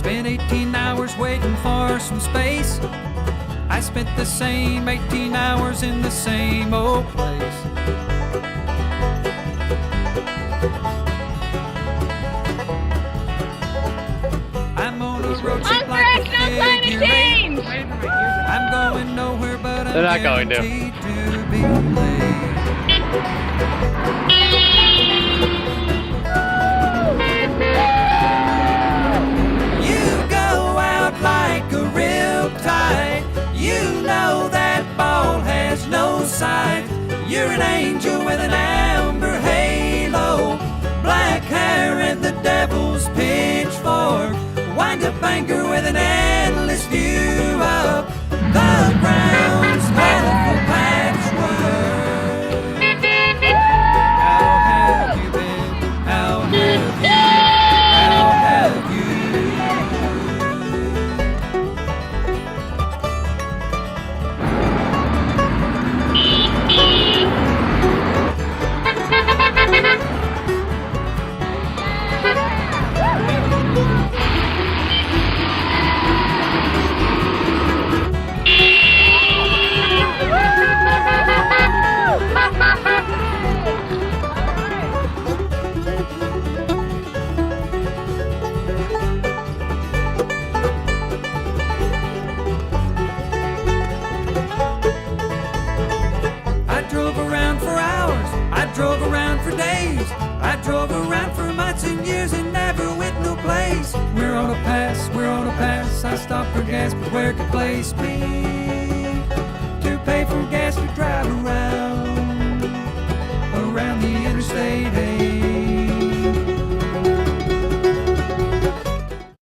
spent 18 hours waiting for some space. I spent the same 18 hours in the same old place. I'm on a road trip like a figure eight. I'm going nowhere, but I'm not going to. guaranteed to be late. You go out like a riptide. You know that ball has no sight. You're an angel with an amber halo, black hair and the devil's pitchfork, wind-up anger with an endless view of the ground's colorful patchwork. How have you been? How have you? How have you? I drove around for hours, I drove around for days, I drove around for months and years and never went no place. We're on a pass, we're on a pass, I stopped for gas, but where could place me to pay for gas to drive around?